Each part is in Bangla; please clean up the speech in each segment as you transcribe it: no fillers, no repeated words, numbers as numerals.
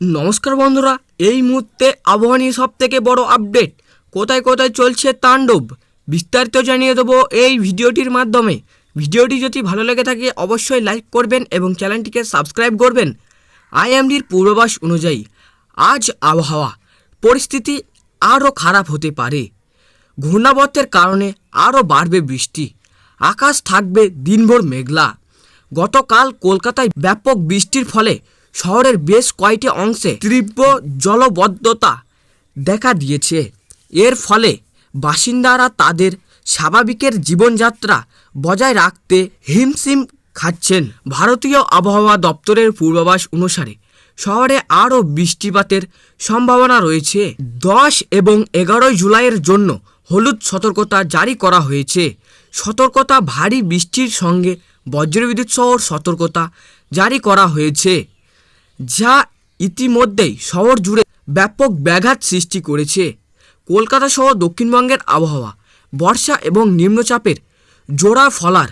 নমস্কার বন্ধুরা, এই মুহূর্তে আবহাওয়া নিয়ে সব থেকে বড় আপডেট, কোথায় কোথায় চলছে তাণ্ডব, বিস্তারিত জানিয়ে দেবো এই ভিডিওটির মাধ্যমে। ভিডিওটি যদি ভালো লেগে থাকে অবশ্যই লাইক করবেন এবং চ্যানেলটিকে সাবস্ক্রাইব করবেন। আইএমডির পূর্বাভাস অনুযায়ী আজ আবহাওয়া পরিস্থিতি আরও খারাপ হতে পারে। ঘূর্ণাবর্তের কারণে আরও বাড়বে বৃষ্টি, আকাশ থাকবে দিনভর মেঘলা। গতকাল কলকাতায় ব্যাপক বৃষ্টির ফলে শহরের বেশ কয়েকটি অংশে তীব্র জলবদ্ধতা দেখা দিয়েছে। এর ফলে বাসিন্দারা তাদের স্বাভাবিকের জীবনযাত্রা বজায় রাখতে হিমশিম খাচ্ছেন। ভারতীয় আবহাওয়া দপ্তরের পূর্বাভাস অনুসারে শহরে আরও বৃষ্টিপাতের সম্ভাবনা রয়েছে। 10 এবং 11 জুলাইয়ের জন্য হলুদ সতর্কতা জারি করা হয়েছে। সতর্কতা ভারী বৃষ্টির সঙ্গে বজ্রবিদ্যুৎ সহ সতর্কতা জারি করা হয়েছে, যা ইতিমধ্যেই শহর জুড়ে ব্যাপক ব্যাঘাত সৃষ্টি করেছে। কলকাতা সহ দক্ষিণবঙ্গের আবহাওয়া বর্ষা এবং নিম্নচাপের জোড়া ফলার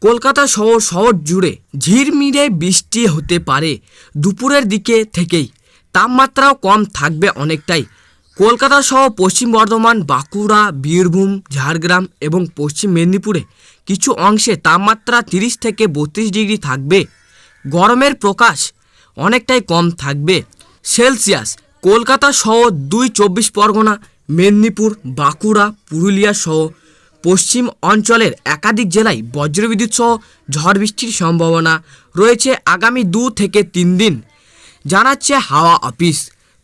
কলকাতা শহর জুড়ে ঝিরমিরে বৃষ্টি হতে পারে। দুপুরের দিকে থেকেই তাপমাত্রাও কম থাকবে অনেকটাই। কলকাতা সহ পশ্চিম বর্ধমান, বাঁকুড়া, বীরভূম, ঝাড়গ্রাম এবং পশ্চিম মেদিনীপুরে কিছু অংশে তাপমাত্রা 30 থেকে 32 ডিগ্রি থাকবে। গরমের প্রকাশ অনেকটাই কম থাকবে। সেলসিয়াস কলকাতা সহ 24 পরগনা, মেদিনীপুর, বাঁকুড়া, পুরুলিয়া সহ পশ্চিম অঞ্চলের একাধিক জেলায় বজ্রবিদ্যুৎ সহ ঝড় বৃষ্টির সম্ভাবনা রয়েছে আগামী 2 থেকে 3 দিন, জানাচ্ছে হাওয়া অফিস।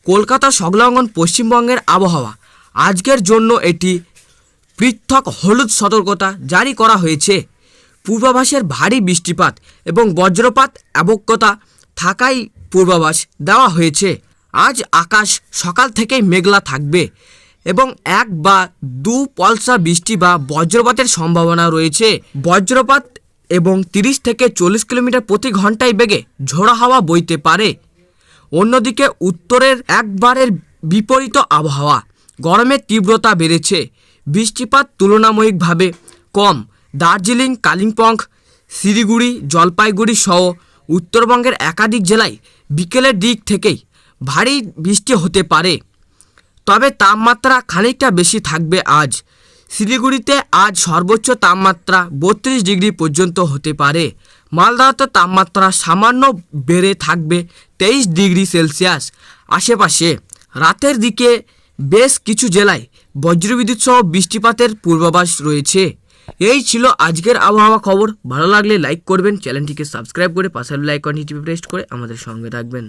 কলকাতা সংলগ্ন পশ্চিমবঙ্গের আবহাওয়া আজকের জন্য এটি পৃথক হলুদ সতর্কতা জারি করা হয়েছে। পূর্বাভাসের ভারী বৃষ্টিপাত এবং বজ্রপাত আবশ্যকতা থাকায় পূর্বাভাস দেওয়া হয়েছে। আজ আকাশ সকাল থেকেই মেঘলা থাকবে এবং 1 বা 2 পলসা বৃষ্টি বা বজ্রপাতের সম্ভাবনা রয়েছে। বজ্রপাত এবং 30 থেকে 40 কিলোমিটার প্রতি ঘন্টায় বেগে ঝোড়ো হাওয়া বইতে পারে। অন্যদিকে উত্তরের একবারের বিপরীত আবহাওয়া, গরমের তীব্রতা বেড়েছে, বৃষ্টিপাত তুলনামূলকভাবে কম। দার্জিলিং, কালিম্পং, শিলিগুড়ি, জলপাইগুড়ি সহ উত্তরবঙ্গের একাধিক জেলায় বিকেলের দিক থেকেই ভারী বৃষ্টি হতে পারে, তবে তাপমাত্রা খানিকটা বেশি থাকবে। আজ শিলিগুড়িতে আজ সর্বোচ্চ তাপমাত্রা 32 ডিগ্রি পর্যন্ত হতে পারে। মালদাতে তাপমাত্রা সামান্য বেড়ে থাকবে 23 ডিগ্রি সেলসিয়াস আশেপাশে। রাতের দিকে বেশ কিছু জেলায় বজ্রবিদ্যুৎ সহ বৃষ্টিপাতের পূর্বাভাস রয়েছে। এই ছিল আজকের আবহাওয়া খবর। ভালো লাগলে লাইক করবেন, চ্যানেলটিকে সাবস্ক্রাইব করে পাশের বেল আইকনটি টিপে প্রেস করে আমাদের সঙ্গে থাকবেন।